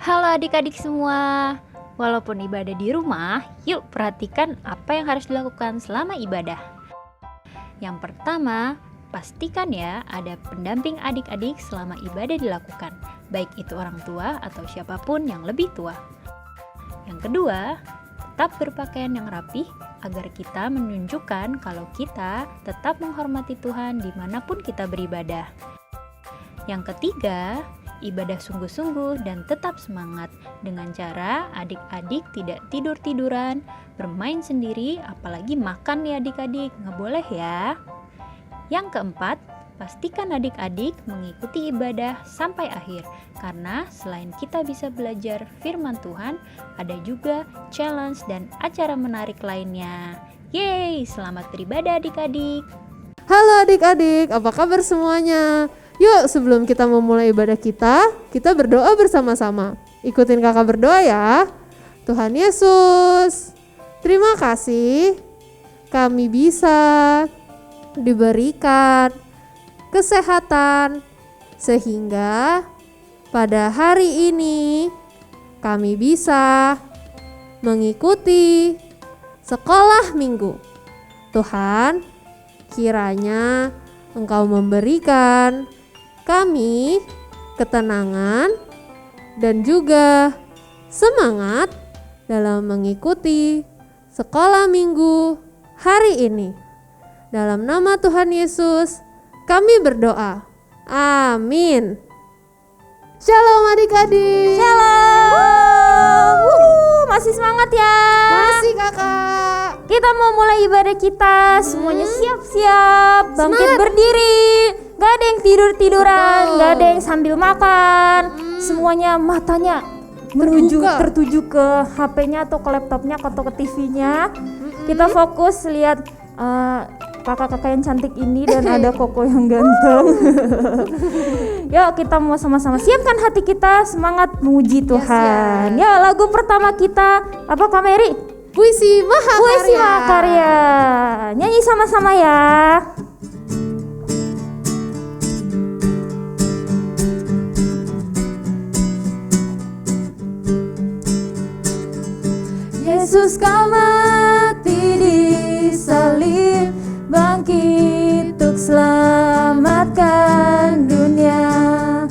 Halo adik-adik semua. Walaupun ibadah di rumah, yuk perhatikan apa yang harus dilakukan selama ibadah. Yang pertama, pastikan ya ada pendamping adik-adik selama ibadah dilakukan, baik itu orang tua atau siapapun yang lebih tua. Yang kedua, tetap berpakaian yang rapih agar kita menunjukkan kalau kita tetap menghormati Tuhan dimanapun kita beribadah. Yang ketiga, ibadah sungguh-sungguh dan tetap semangat dengan cara adik-adik tidak tidur-tiduran, bermain sendiri, apalagi makan ya adik-adik, nggak boleh ya. Yang keempat, pastikan adik-adik mengikuti ibadah sampai akhir, karena selain kita bisa belajar firman Tuhan, ada juga challenge dan acara menarik lainnya. Yeay, selamat beribadah adik-adik. Halo adik-adik, apa kabar semuanya? Yuk sebelum kita memulai ibadah kita berdoa bersama-sama. Ikutin kakak berdoa ya. Tuhan Yesus, terima kasih kami bisa diberikan kesehatan sehingga pada hari ini kami bisa mengikuti sekolah minggu. Tuhan, kiranya Engkau memberikan kami ketenangan dan juga semangat dalam mengikuti sekolah minggu hari ini. Dalam nama Tuhan Yesus kami berdoa. Amin. Shalom adik-adik. Shalom. Masih semangat ya? Masih kakak. Kita mau mulai ibadah kita. Semuanya siap-siap. Bangkit berdiri. Gak ada yang tidur-tiduran. Betul. Gak ada yang sambil makan. Semuanya matanya tertuju ke HP-nya atau ke laptopnya atau ke TV-nya. Kita fokus lihat kakak-kakak yang cantik ini dan ada koko yang ganteng. Yuk kita mau sama-sama siapkan hati kita, semangat memuji Tuhan. Ya, lagu pertama kita apa Kak Mary? Puisi Mahakarya. Puisi Mahakarya. Nyanyi sama-sama ya. Yesus kau mati di salib, bangkit untuk selamatkan dunia.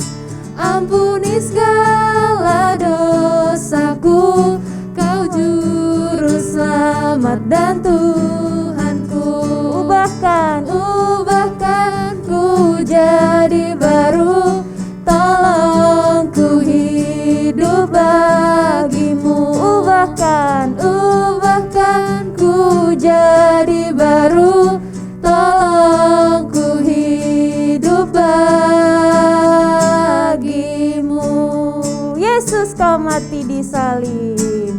Ampuni segala dosaku, kau juru selamat dan Tuhanku. Ubahkan ku jadi baru, tolong ku hidup bagimu. Ubahkan ku jadi baru, tolong ku hidup bagimu. Yesus kau mati di salib.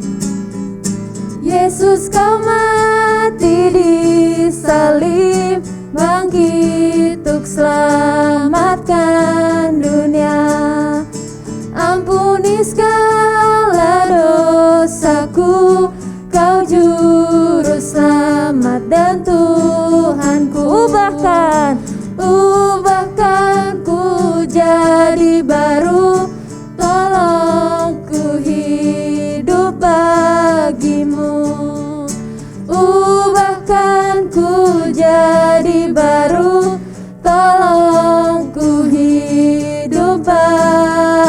Yesus kau mati di salib, bangkit untuk selamatkan dunia. Ampuni segala dosaku, kau juru selamat dan Tuhanku. Ubahkan ku jadi baru, tolong ku hidup bagimu. Ubahkan ku jadi baru, tolong ku hidup bagimu.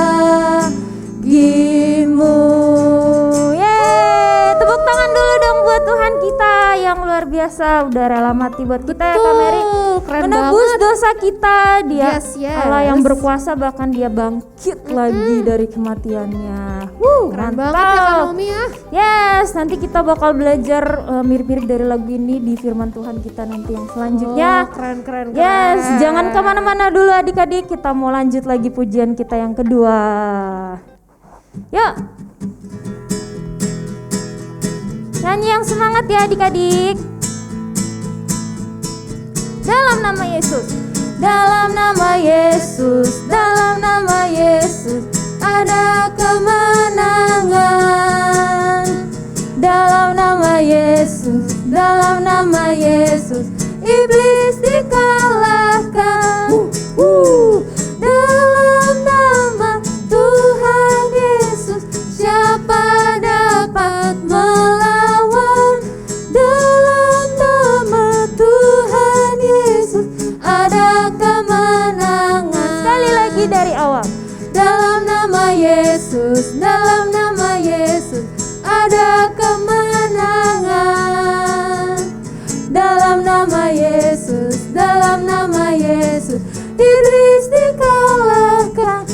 Yeay, tepuk tangan dulu dong buat Tuhan kita yang luar biasa, udah rela mati buat kita. Ya Kak Mary, Keren menebus banget. dosa kita. Dia Yes. Allah yang berkuasa, bahkan dia bangkit lagi dari kematiannya. Keren Mantap. banget ya Kak Naomi ya. Yes, nanti kita bakal belajar mirip-mirip dari lagu ini di firman Tuhan kita nanti yang selanjutnya. Keren. Yes, jangan kemana-mana dulu adik-adik, kita mau lanjut lagi pujian kita yang kedua. Yuk, nyanyi yang semangat ya adik-adik. Dalam nama Yesus, dalam nama Yesus, dalam nama Yesus ada kemenangan. Dalam nama Yesus, dalam nama Yesus iblis dikalahkan. Dalam nama Tuhan Yesus Yesus, dalam nama Yesus ada kemenangan. Dalam nama Yesus, dalam nama Yesus iblis dikalahkan.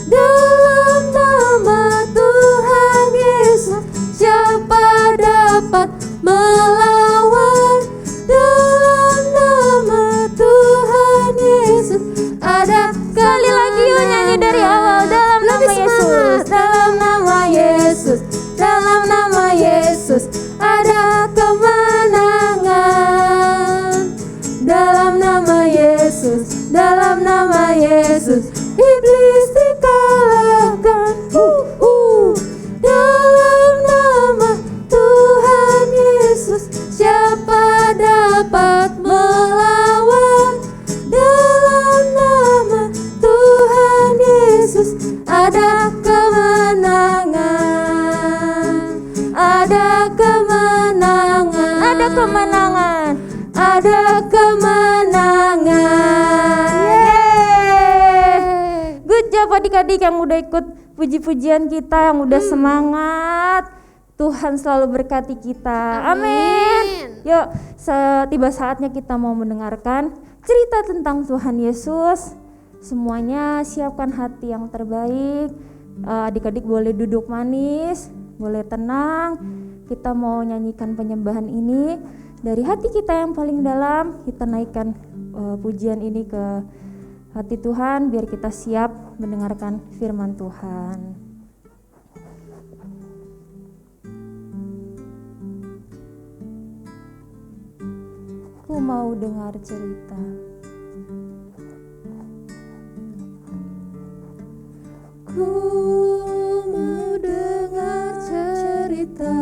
Dalam nama Tuhan Yesus siapa dapat melawan? Dalam nama Tuhan Yesus ada. Sekali lagi yuk nyanyi dari awal. Dalam nama Yesus, dalam nama Yesus, dalam nama Yesus ada kemenangan. Dalam nama Yesus, dalam nama Yesus iblis dikalahkan. Dalam nama Tuhan Yesus siapa dapat melawan? Dalam nama Tuhan Yesus ada kemenangan. Ada kemenangan. Ada kemenangan. Ada kemenangan. Yeay. Good job adik-adik yang udah ikut puji-pujian kita, yang udah semangat. Tuhan selalu berkati kita. Amin. Yuk, tiba saatnya kita mau mendengarkan cerita tentang Tuhan Yesus. Semuanya siapkan hati yang terbaik. Adik-adik boleh duduk manis, boleh tenang. Kita mau nyanyikan penyembahan ini dari hati kita yang paling dalam. Kita naikkan pujian ini ke hati Tuhan biar kita siap mendengarkan firman Tuhan. Ku mau dengar cerita. Ku mau dengar cerita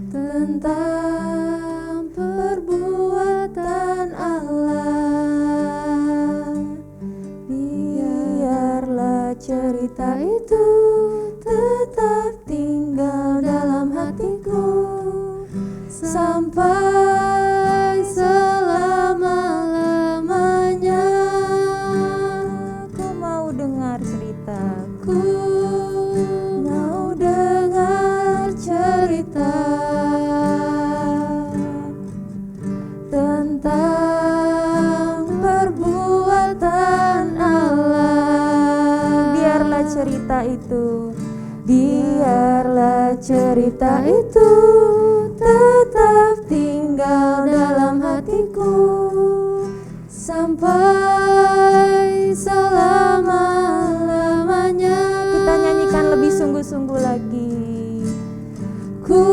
tentang perbuatan Allah. Biarlah cerita itu tetap tinggal dalam hatiku sampai selama-lamanya. Ku mau dengar cerita. Ku mau dengar cerita tentang perbuatan Allah. Biarlah cerita itu, biarlah cerita itu tetap tinggal dalam hatiku sampai selama-lamanya. Kita nyanyikan lebih sungguh-sungguh lagi. Ku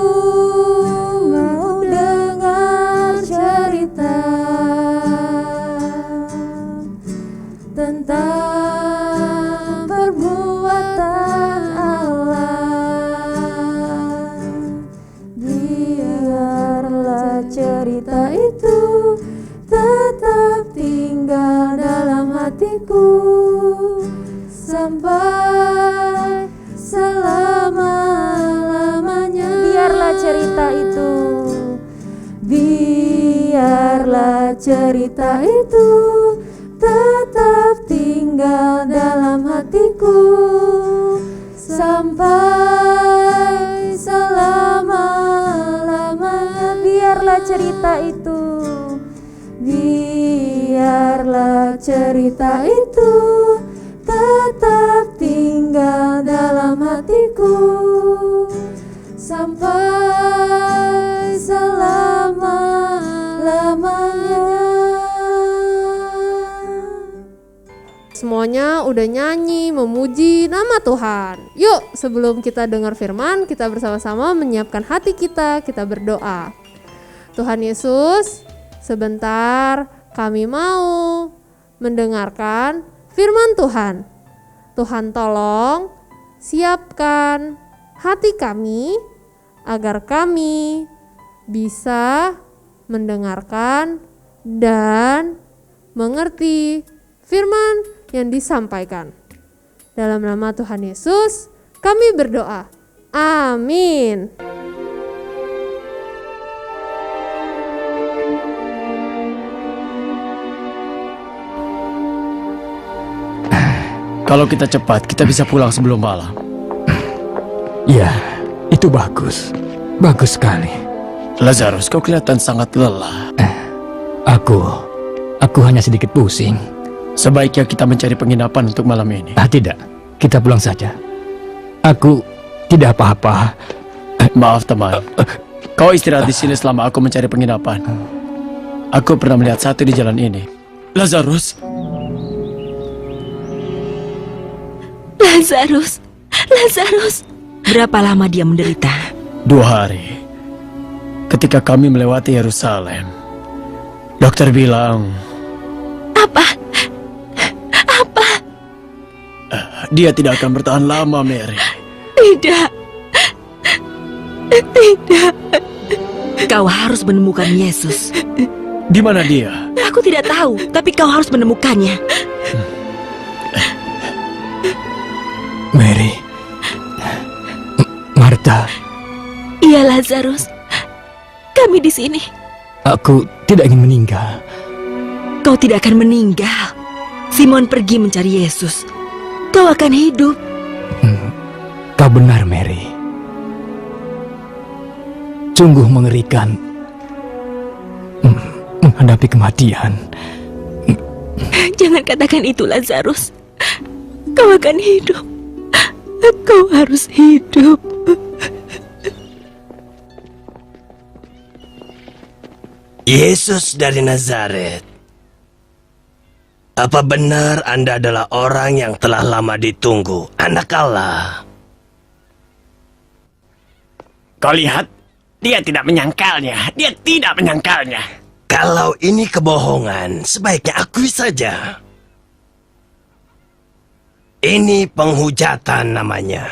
mau dengar cerita tentang perbuatan Allah. Biarlah cerita itu tetap tinggal dalam hatiku sampai selama-lamanya. Biarlah cerita itu, biarlah cerita itu tetap tinggal dalam hatiku sampai selama-lamanya. Biarlah cerita itu, biarlah cerita itu tetap tinggal dalam hatiku sampai selama-lamanya. Semuanya udah nyanyi, memuji nama Tuhan. Yuk, sebelum kita dengar firman, kita bersama-sama menyiapkan hati kita berdoa. Tuhan Yesus, sebentar kami mau mendengarkan firman Tuhan. Tuhan tolong siapkan hati kami agar kami bisa mendengarkan dan mengerti firman yang disampaikan. Dalam nama Tuhan Yesus kami berdoa. Amin. Kalau kita cepat, kita bisa pulang sebelum malam. Ya, itu bagus. Bagus sekali. Lazarus, kau kelihatan sangat lelah. Aku hanya sedikit pusing. Sebaiknya kita mencari penginapan untuk malam ini. Tidak, kita pulang saja. Aku tidak apa-apa. Maaf teman, kau istirahat di sini selama aku mencari penginapan. Aku pernah melihat satu di jalan ini. Lazarus. Lazarus. Berapa lama dia menderita? 2 hari. Ketika kami melewati Yerusalem, dokter bilang... Apa? Dia tidak akan bertahan lama, Mary. Tidak. Kau harus menemukan Yesus. Di mana dia? Aku tidak tahu, tapi kau harus menemukannya. Mary. Martha. Iya, Lazarus. Kami di sini. Aku tidak ingin meninggal. Kau tidak akan meninggal. Simon pergi mencari Yesus. Kau akan hidup. Kau benar, Mary. Sungguh mengerikan menghadapi kematian. Jangan katakan itu, Lazarus. Kau akan hidup. Kau harus hidup. Yesus dari Nazaret. Apa benar Anda adalah orang yang telah lama ditunggu, Anak Allah? Kau lihat? Dia tidak menyangkalnya. Dia tidak menyangkalnya. Kalau ini kebohongan, sebaiknya akui saja. Ini penghujatan namanya.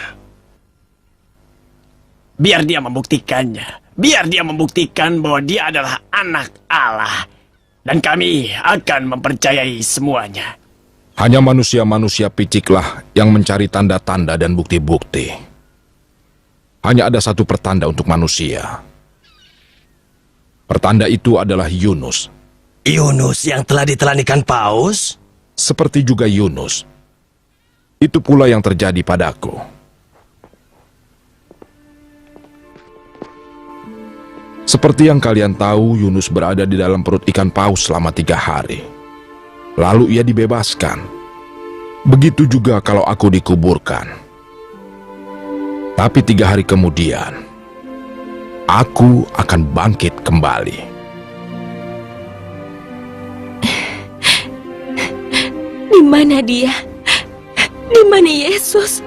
Biar dia membuktikannya. Biar dia membuktikan bahwa dia adalah anak Allah. Dan kami akan mempercayai semuanya. Hanya manusia-manusia piciklah yang mencari tanda-tanda dan bukti-bukti. Hanya ada satu pertanda untuk manusia. Pertanda itu adalah Yunus. Yunus yang telah ditelanikan paus? Seperti juga Yunus. Itu pula yang terjadi padaku. Seperti yang kalian tahu, Yunus berada di dalam perut ikan paus selama 3 hari. Lalu ia dibebaskan. Begitu juga kalau aku dikuburkan. Tapi 3 hari kemudian, aku akan bangkit kembali. Di mana dia? Di mana Yesus?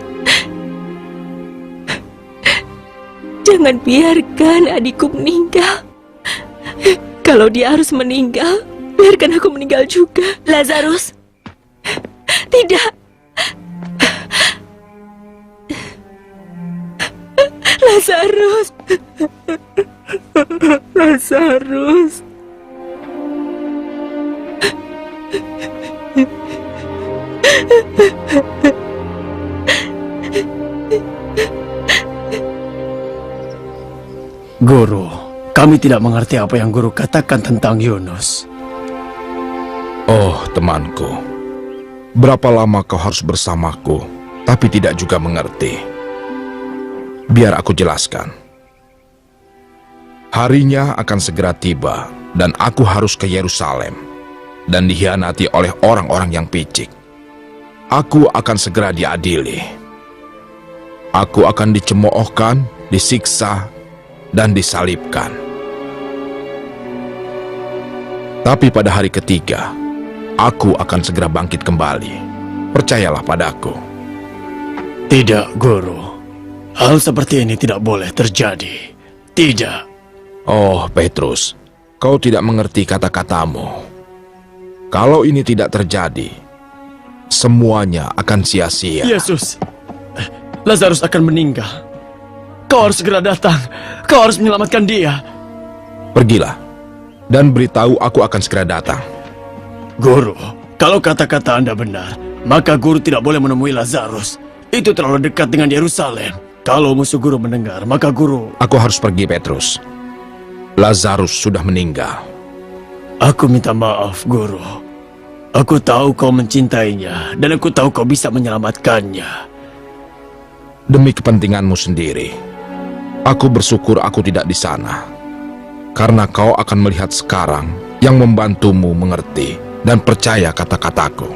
Jangan biarkan adikku meninggal. Kalau dia harus meninggal, biarkan aku meninggal juga. Lazarus. Tidak. Lazarus. Lazarus. Guru, kami tidak mengerti apa yang guru katakan tentang Yunus. Oh, temanku. Berapa lama kau harus bersamaku, tapi tidak juga mengerti? Biar aku jelaskan. Harinya akan segera tiba, dan aku harus ke Yerusalem, dan dikhianati oleh orang-orang yang picik. Aku akan segera diadili. Aku akan dicemoohkan, disiksa, dan disalibkan. Tapi pada hari ketiga, aku akan segera bangkit kembali. Percayalah padaku. Tidak, Guru. Hal seperti ini tidak boleh terjadi. Tidak. Oh, Petrus, kau tidak mengerti kata-katamu. Kalau ini tidak terjadi, semuanya akan sia-sia. Yesus, Lazarus akan meninggal. Kau harus segera datang. Kau harus menyelamatkan dia. Pergilah, dan beritahu aku akan segera datang. Guru, kalau kata-kata Anda benar, maka guru tidak boleh menemui Lazarus. Itu terlalu dekat dengan Yerusalem. Kalau musuh guru mendengar, maka guru... Aku harus pergi, Petrus. Lazarus sudah meninggal. Aku minta maaf, Guru. Aku tahu kau mencintainya, dan aku tahu kau bisa menyelamatkannya. Demi kepentinganmu sendiri, aku bersyukur aku tidak di sana. Karena kau akan melihat sekarang yang membantumu mengerti dan percaya kata-kataku.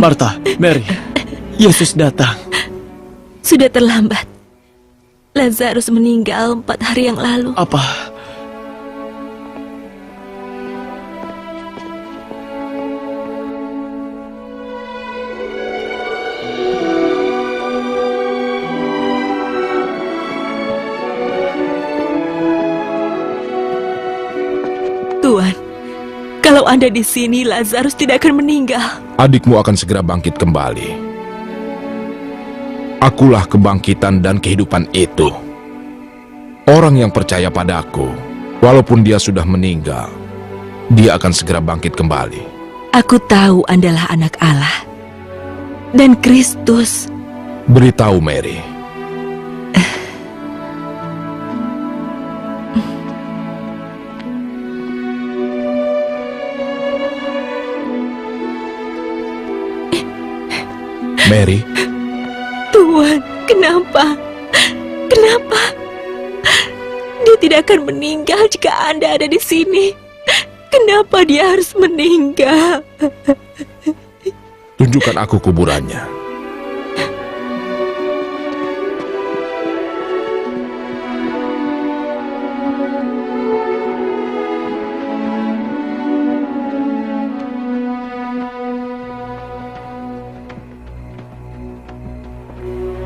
Martha, Mary, Yesus datang. Sudah terlambat. Lazarus meninggal 4 hari yang lalu. Apa? Tuan, kalau Anda di sini, Lazarus tidak akan meninggal. Adikmu akan segera bangkit kembali. Akulah kebangkitan dan kehidupan itu. Orang yang percaya padaku, walaupun dia sudah meninggal, dia akan segera bangkit kembali. Aku tahu Anda adalah anak Allah dan Kristus. Beritahu Mary. Mary, Tuhan, kenapa? Kenapa? Dia tidak akan meninggal jika Anda ada di sini. Kenapa dia harus meninggal? tunjukkan aku kuburannya.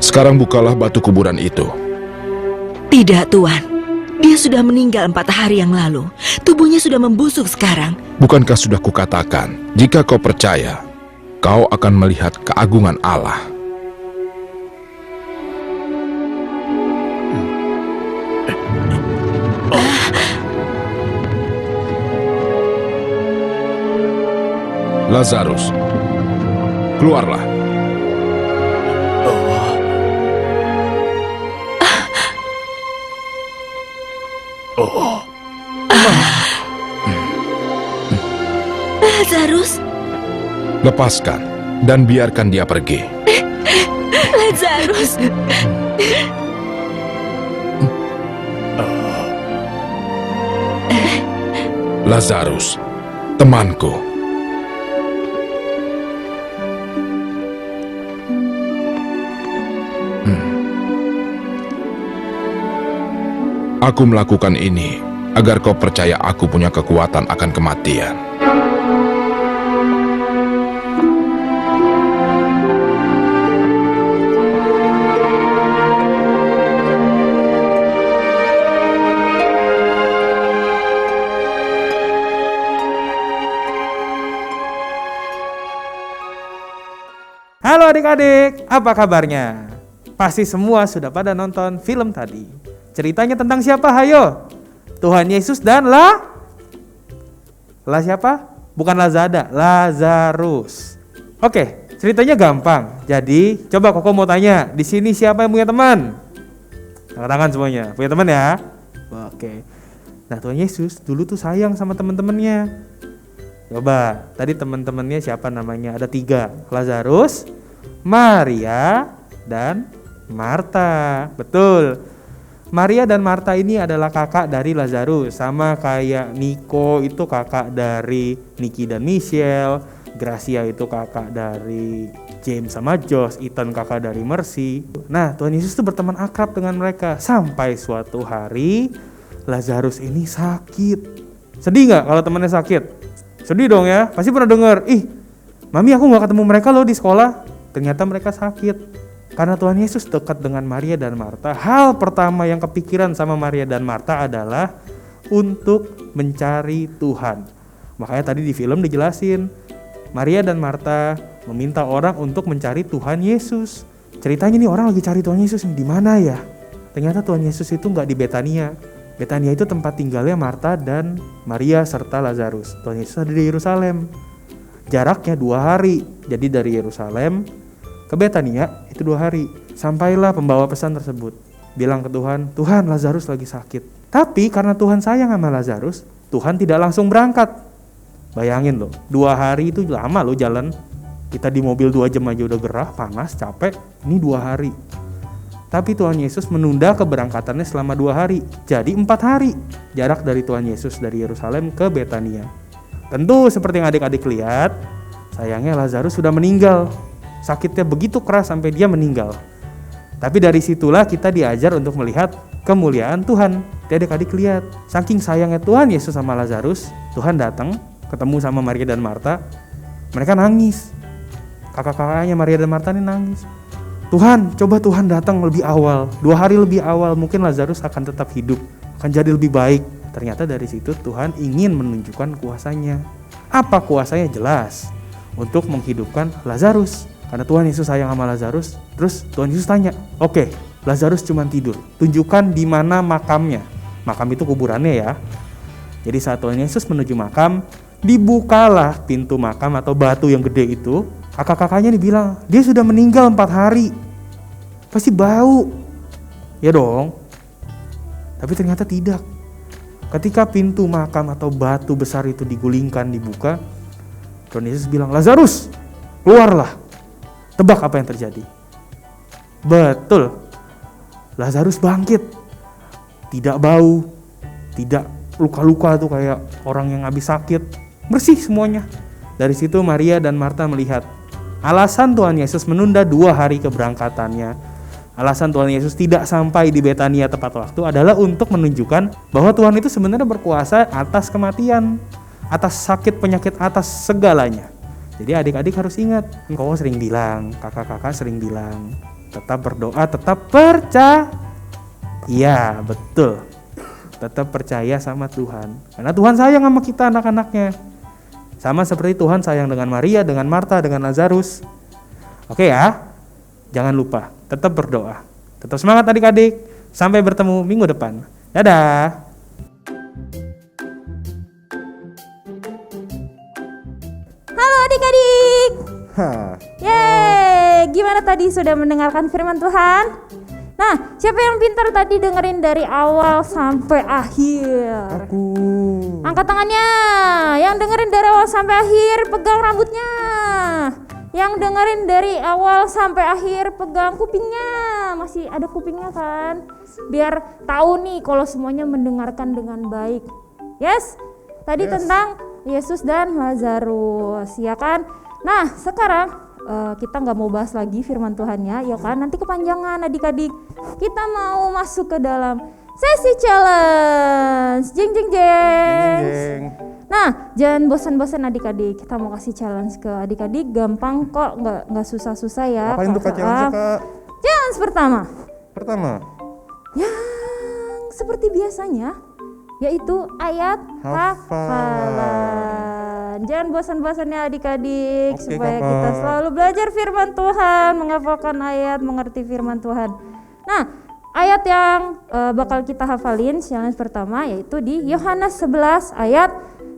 Sekarang bukalah batu kuburan itu. Tidak, Tuan. Dia sudah meninggal 4 hari yang lalu. Tubuhnya sudah membusuk sekarang. Bukankah sudah kukatakan, jika kau percaya, kau akan melihat keagungan Allah. Lazarus, keluarlah. Lazarus, Lepaskan dan biarkan dia pergi. Lazarus. Lazarus, temanku. Aku melakukan ini agar kau percaya aku punya kekuatan akan kematian. Halo adik-adik, apa kabarnya? Pasti semua sudah pada nonton film tadi. Ceritanya tentang siapa? Hayo. Tuhan Yesus dan siapa? Bukan Lazada, Lazarus. Oke, ceritanya gampang. Jadi, coba Koko mau tanya, di sini siapa yang punya teman? Angkat tangan semuanya. Punya teman ya? Oke. Nah, Tuhan Yesus dulu tuh sayang sama teman-temannya. Coba, tadi teman-temannya siapa namanya? Ada 3, Lazarus, Maria, dan Marta. Betul. Maria dan Marta ini adalah kakak dari Lazarus. Sama kayak Nico itu kakak dari Nicky dan Michelle, Gracia itu kakak dari James sama Josh, Ethan kakak dari Mercy. Nah, Tuhan Yesus tuh berteman akrab dengan mereka. Sampai suatu hari, Lazarus ini sakit. Sedih gak kalau temannya sakit? Sedih dong ya, pasti pernah dengar, Mami aku gak ketemu mereka loh di sekolah. Ternyata mereka sakit. Karena Tuhan Yesus dekat dengan Maria dan Marta, hal pertama yang kepikiran sama Maria dan Marta adalah untuk mencari Tuhan. Makanya tadi di film dijelasin, Maria dan Marta meminta orang untuk mencari Tuhan Yesus. Ceritanya nih orang lagi cari Tuhan Yesus di mana ya? Ternyata Tuhan Yesus itu nggak di Betania. Betania itu tempat tinggalnya Marta dan Maria serta Lazarus. Tuhan Yesus ada di Yerusalem. Jaraknya 2 hari. Jadi dari Yerusalem ke Betania itu 2 hari. Sampailah pembawa pesan tersebut. bilang ke Tuhan, Tuhan Lazarus lagi sakit. Tapi karena Tuhan sayang sama Lazarus, Tuhan tidak langsung berangkat. Bayangin loh, 2 hari itu lama loh jalan. Kita di mobil 2 jam aja udah gerah, panas, capek. Ini 2 hari. Tapi Tuhan Yesus menunda keberangkatannya selama 2 hari. Jadi 4 hari jarak dari Tuhan Yesus dari Yerusalem ke Betania. Tentu seperti yang adik-adik lihat, sayangnya Lazarus sudah meninggal. Sakitnya begitu keras sampai dia meninggal. Tapi dari situlah kita diajar untuk melihat kemuliaan Tuhan. Adik-adik lihat, saking sayangnya Tuhan Yesus sama Lazarus, Tuhan datang ketemu sama Maria dan Marta. Mereka nangis. Kakak-kakaknya Maria dan Marta ini nangis. Tuhan, coba Tuhan datang lebih awal, 2 hari lebih awal, mungkin Lazarus akan tetap hidup, akan jadi lebih baik. Ternyata dari situ Tuhan ingin menunjukkan kuasanya. Apa kuasanya? Jelas, untuk menghidupkan Lazarus. Karena Tuhan Yesus sayang sama Lazarus, terus Tuhan Yesus tanya, oke, Lazarus cuma tidur, tunjukkan di mana makamnya. Makam itu kuburannya ya. Jadi saat Tuhan Yesus menuju makam, dibukalah pintu makam atau batu yang gede itu. Kakak-kakaknya dibilang, dia sudah meninggal 4 hari. Pasti bau. Ya dong. Tapi ternyata tidak. Ketika pintu makam atau batu besar itu digulingkan, dibuka, Tuhan Yesus bilang, Lazarus, keluarlah. Tebak apa yang terjadi? Betul. Lazarus bangkit. Tidak bau. Tidak luka-luka tuh kayak orang yang habis sakit. Bersih semuanya. Dari situ Maria dan Marta melihat alasan Tuhan Yesus menunda 2 hari keberangkatannya, alasan Tuhan Yesus tidak sampai di Betania tepat waktu adalah untuk menunjukkan bahwa Tuhan itu sebenarnya berkuasa atas kematian, atas sakit penyakit, atas segalanya. Jadi adik-adik harus ingat, engkau sering bilang, kakak-kakak sering bilang, tetap berdoa, tetap percaya. Iya, betul. Tetap percaya sama Tuhan. Karena Tuhan sayang sama kita anak-anaknya. Sama seperti Tuhan sayang dengan Maria, dengan Marta, dengan Lazarus. Oke ya, jangan lupa tetap berdoa. Tetap semangat adik-adik. Sampai bertemu minggu depan. Dadah. Halo adik-adik. Yeay, gimana tadi sudah mendengarkan firman Tuhan? Nah, siapa yang pintar tadi dengerin dari awal sampai akhir? Aku. Angkat tangannya. Yang dengerin dari awal sampai akhir, pegang rambutnya. Yang dengerin dari awal sampai akhir, pegang kupingnya. Masih ada kupingnya kan? Biar tahu nih kalau semuanya mendengarkan dengan baik. Yes? Tadi tentang Yesus dan Lazarus, ya kan? Nah, sekarang kita nggak mau bahas lagi firman Tuhannya, ya kan? Nanti kepanjangan adik-adik. Kita mau masuk ke dalam sesi challenge. Jeng jeng jeng. Nah, jangan bosan-bosan adik-adik. Kita mau kasih challenge ke adik-adik, gampang kok, nggak susah-susah ya. Apa itu Kak challenge, Kak? Challenge pertama. Yang Seperti biasanya, yaitu ayat hafalan. Jangan bosan-bosan ya adik-adik, supaya kita selalu belajar firman Tuhan, menghafalkan ayat, mengerti firman Tuhan. Nah, ayat yang bakal kita hafalin challenge pertama yaitu di Yohanes 11 ayat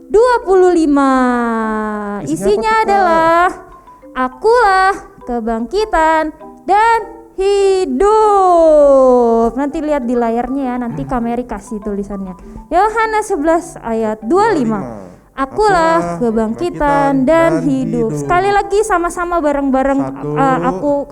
25. Isinya adalah akulah kebangkitan dan hidup. Nanti lihat di layarnya ya, nanti kamera kasih tulisannya. Yohanes 11 ayat 25. Akulah kebangkitan dan hidup. Sekali lagi sama-sama bareng-bareng,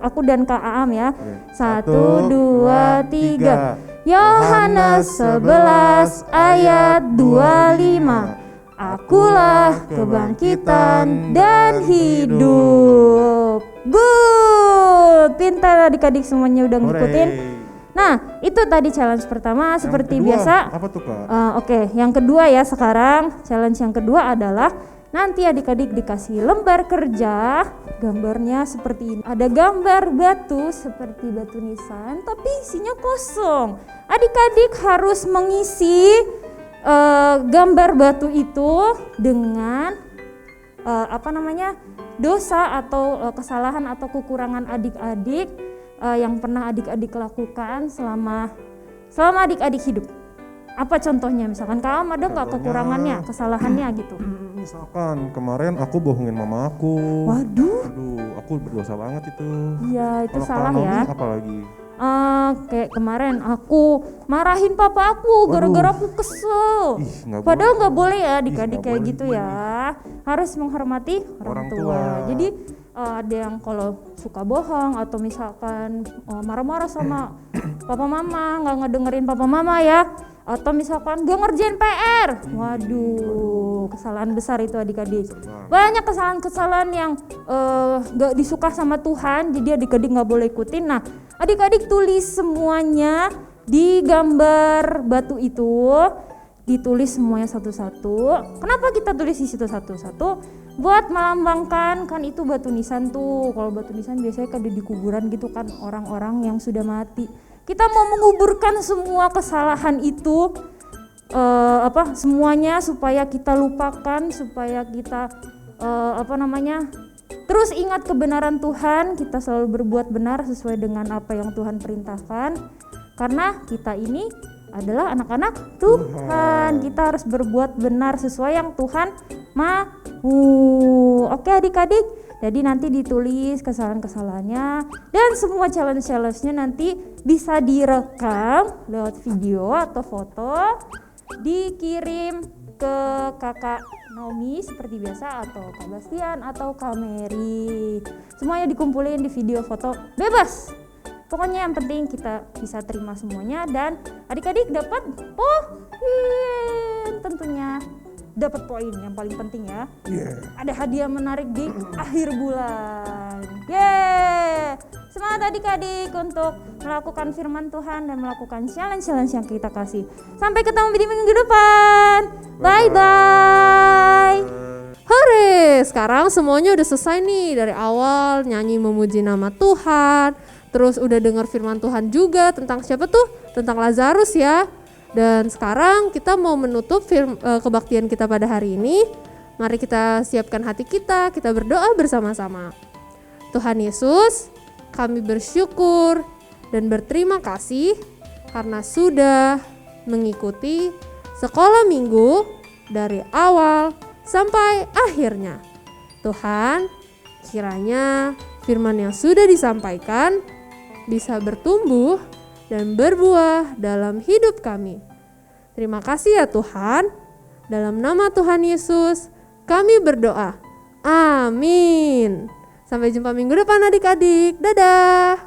aku dan Kak Aam ya. 1, 2, 3. Yohanes 11 ayat 25. Akulah kebangkitan dan hidup. Good. Pintar adik-adik semuanya udah ngikutin. Nah, itu tadi challenge pertama yang seperti kedua, biasa. Apa tuh Kak? Oke, yang kedua ya sekarang. Challenge yang kedua adalah nanti adik-adik dikasih lembar kerja. Gambarnya seperti ini. Ada gambar batu seperti batu nisan, tapi isinya kosong. Adik-adik harus mengisi gambar batu itu dengan dosa atau kesalahan atau kekurangan adik-adik yang pernah adik-adik lakukan selama adik-adik hidup. Apa contohnya? Misalkan kamu ada nggak kekurangannya, kesalahannya gitu? Misalkan kemarin aku bohongin mama aku. Waduh, aku berdosa banget itu. iya itu Kalau salah Kak ya. Naomi apalagi? Kayak kemarin aku marahin papa aku gara-gara aku kesel. nggak Padahal boleh. nggak boleh ya adik-adik nggak kayak boleh. gitu ya. Harus menghormati orang Orang tua. tua. Jadi ada yang kalau suka bohong atau misalkan marah-marah sama papa mama, nggak ngedengerin papa mama ya, atau misalkan gak ngerjain PR, waduh kesalahan besar itu adik-adik. Banyak kesalahan-kesalahan yang gak disuka sama Tuhan, jadi adik-adik nggak boleh ikutin. Nah adik-adik tulis semuanya di gambar batu itu, ditulis semuanya satu-satu. Kenapa kita tulis di situ satu-satu? Buat melambangkan, kan itu batu nisan tuh. Kalau batu nisan biasanya kan di kuburan gitu kan, orang-orang yang sudah mati. Kita mau menguburkan semua kesalahan itu, semuanya supaya kita lupakan, supaya kita terus ingat kebenaran Tuhan. Kita selalu berbuat benar sesuai dengan apa yang Tuhan perintahkan. Karena kita ini adalah anak-anak Tuhan. Kita harus berbuat benar sesuai yang Tuhan mau. Oke adik-adik, jadi nanti ditulis kesalahan-kesalahannya dan semua challenge-challenge-nya nanti bisa direkam lewat video atau foto, dikirim ke kakak Naomi seperti biasa, atau Kak Bastian atau Kak Mary. Semuanya dikumpulin di video foto, bebas. Pokoknya yang penting kita bisa terima semuanya dan adik-adik dapat poin tentunya. Dapat poin yang paling penting ya. Ada hadiah menarik di akhir bulan. Yeay! Semangat adik-adik untuk melakukan firman Tuhan dan melakukan challenge-challenge yang kita kasih. Sampai ketemu di minggu depan. Bye-bye. Hore, sekarang semuanya udah selesai nih. Dari awal nyanyi memuji nama Tuhan, terus udah dengar firman Tuhan juga tentang siapa tuh? Tentang Lazarus ya. Dan sekarang kita mau menutup kebaktian kita pada hari ini. Mari kita siapkan hati kita berdoa bersama-sama. Tuhan Yesus, kami bersyukur dan berterima kasih karena sudah mengikuti sekolah minggu dari awal sampai akhirnya. Tuhan, kiranya firman yang sudah disampaikan bisa bertumbuh dan berbuah dalam hidup kami. Terima kasih ya Tuhan. Dalam nama Tuhan Yesus kami berdoa. Amin. Sampai jumpa minggu depan adik-adik. Dadah.